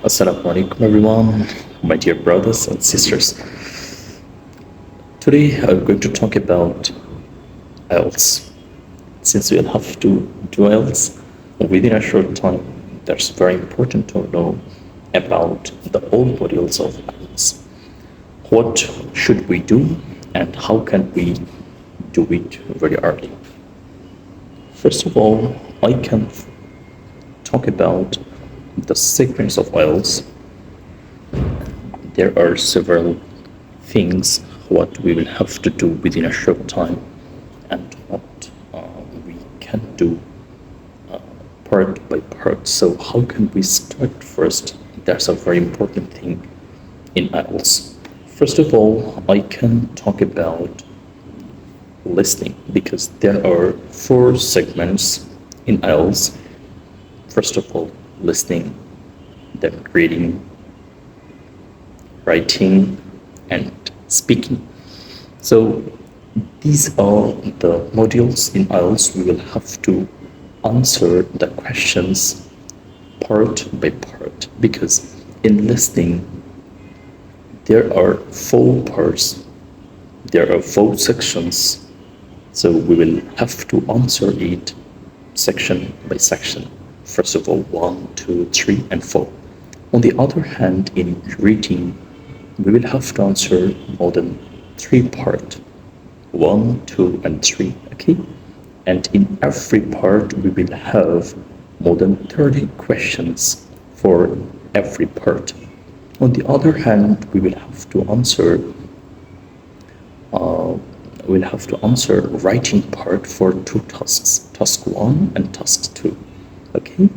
Assalamu alaikum everyone, my dear brothers and sisters. Today I'm going to talk about IELTS. Since we'll have to do IELTS within a short time, that's very important to know about the all modules of IELTS. What should we do and how can we do it very early? First of all, I can talk about the sequence of IELTS. There are several things what we will have to do within a short time and what we can do part by part. So how can we start first? That's a very important thing in IELTS. First of all, I can talk about listening because there are 4 segments in IELTS. First of all, listening, then reading, writing, and speaking. So these are the modules in IELTS. We will have to answer the questions part by part because in listening there are 4 parts, there are 4 sections, so we will have to answer it section by section. First of all, 1, 2, 3, and 4. On the other hand, in reading, we will have to answer more than 3 parts, 1, 2, and 3, okay? And in every part, we will have more than 30 questions for every part. On the other hand, we will have to answer writing part for 2 tasks, task 1 and task 2. Okay,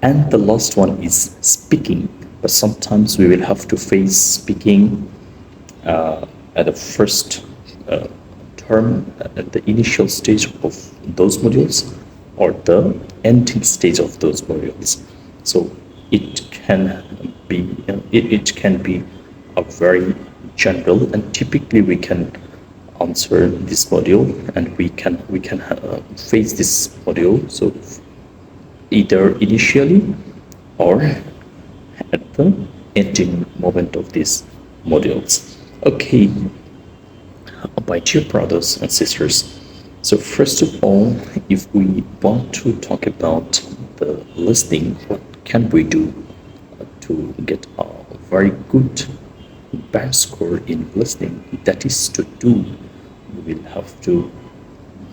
and the last one is speaking, but sometimes we will have to face speaking at the first term, at the initial stage of those modules or the ending stage of those modules. So it can be a very general, and typically we can answer this module and we can face this module, so either initially or at the ending moment of these modules. Okay, my dear brothers and sisters, so first of all, if we want to talk about the listening, what can we do to get a very good band score in listening? That is to do, we will have to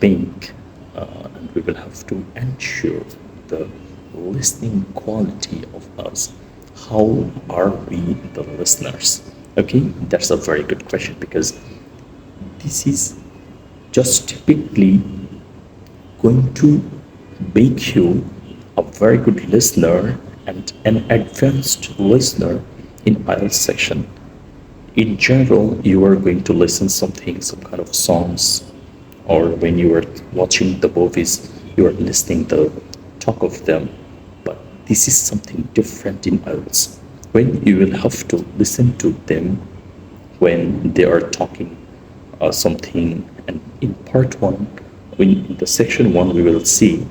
make and we will have to ensure the listening quality of us. How are we the listeners? Okay, that's a very good question because this is just typically going to make you a very good listener and an advanced listener in IELTS section. In general, you are going to listen something, some kind of songs, or when you are watching the movies, you are listening the talk of them. But this is something different in IELTS. When you will have to listen to them when they are talking something, and in part 1, in the section 1, we will see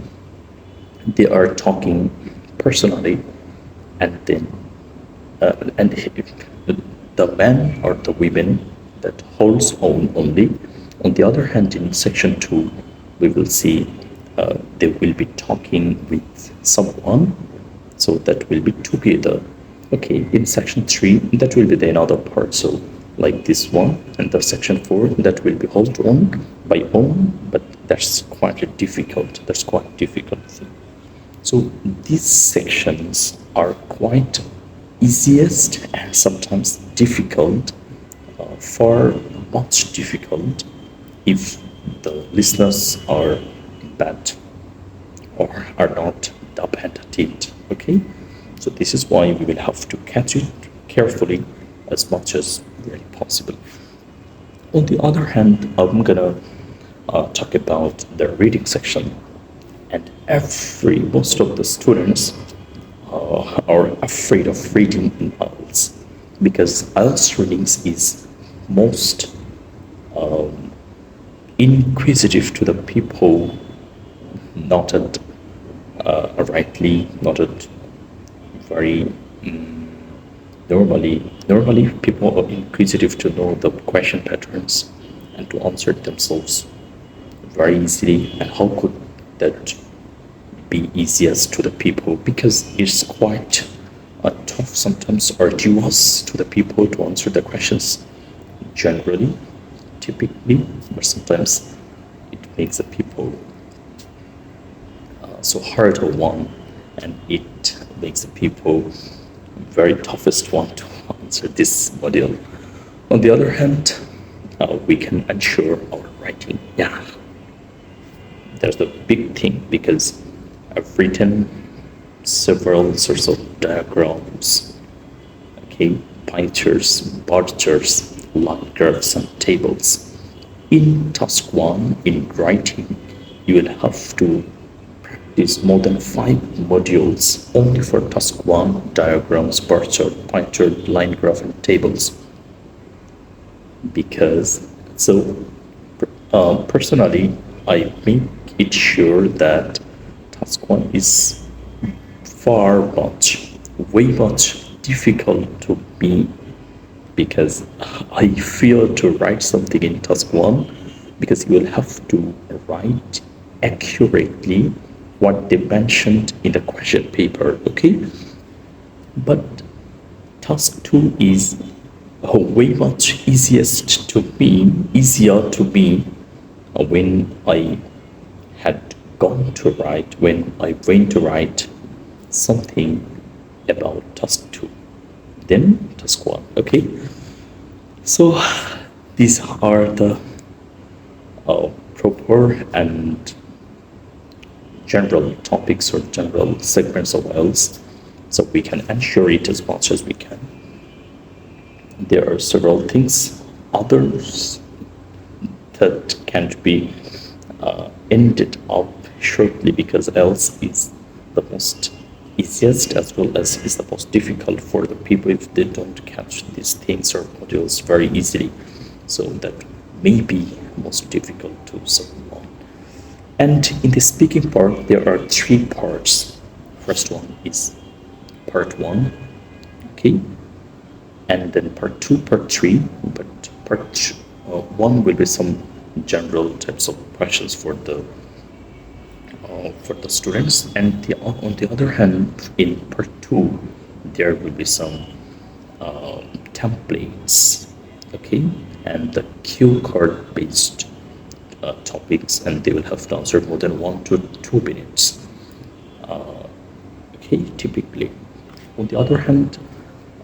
they are talking personally, and then and the men or the women that holds on only. On the other hand, in section 2, we will see they will be talking with someone, so that will be together. Okay, in section 3, that will be the another part, so like this one, and the section 4, that will be hold on by own, but that's quite a difficult thing. So these sections are quite easiest and sometimes difficult, far much difficult if the listeners are bad or are not dependent at it. Okay, so this is why we will have to catch it carefully as much as really possible. On the other hand, I'm gonna talk about the reading section, and most of the students are afraid of reading in IELTS because IELTS readings is most inquisitive to the people not at rightly, not at very Normally people are inquisitive to know the question patterns and to answer themselves very easily. And how could that be easiest to the people? Because it's quite tough, sometimes arduous to the people to answer the questions generally, typically, but sometimes it makes the people so hard one, and it makes the people very toughest one to answer this module. On the other hand, we can ensure our writing. Yeah, there's the big thing, because I've written several sorts of diagrams, okay, pie charts, bar charts, line graphs, and tables. In task 1, in writing, you will have to practice more than 5 modules only for task 1, diagrams, bar chart, pie chart, line graph, and tables. Because, personally, I make it sure that task 1 is way much difficult to me, because I fear to write something in task 1, because you will have to write accurately what they mentioned in the question paper, okay? But task 2 is way much easier to me when I went to write something about task 2, then task 1, okay? So these are the proper and general topics or general segments of IELTS, so we can ensure it as much as we can. There are several things, others that can't be ended up shortly, because IELTS is the most easiest as well as is the most difficult for the people if they don't catch these things or modules very easily. So that may be most difficult to someone. And in the speaking part, there are 3 parts. First one is part 1, okay, and then part 2, part 3. But part 1 will be some general types of questions for the students, and on the other hand, in part 2 there will be some templates, okay, and the cue card based topics, and they will have to answer more than 1 to 2 minutes, okay, typically. On the other hand,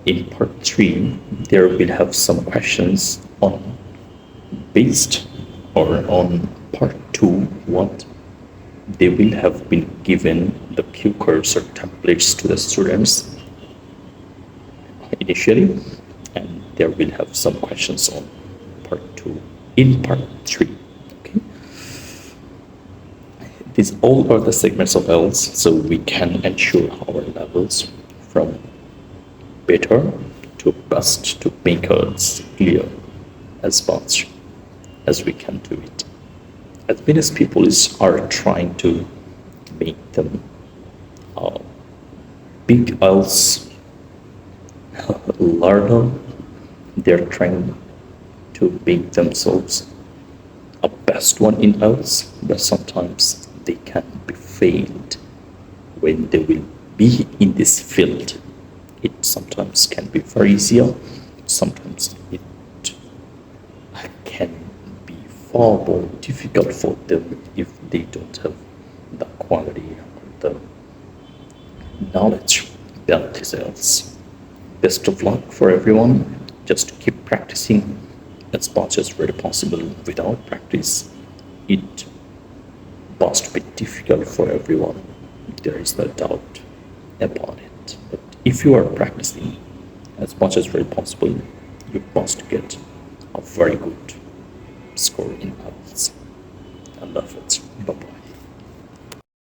in part 3 there will have some questions on part 2, what they will have been given the cue cards or templates to the students initially, and there will have some questions on part 2 in part 3, okay? These all are the segments of IELTS, so we can ensure our levels from better to best to make us clear as much as we can do it. As many as people are trying to make them big IELTS learner, they're trying to make themselves a best one in IELTS, but sometimes they can be failed when they will be in this field. It sometimes can be very easier, sometimes it can be far more difficult for them if they don't have the quality or the knowledge that deserves. Best of luck for everyone. Just keep practicing as much as really possible. Without practice, it must be difficult for everyone. There is no doubt about it. But if you are practicing as much as really possible, you must get a very good score in IELTS. I love it. Bye-bye.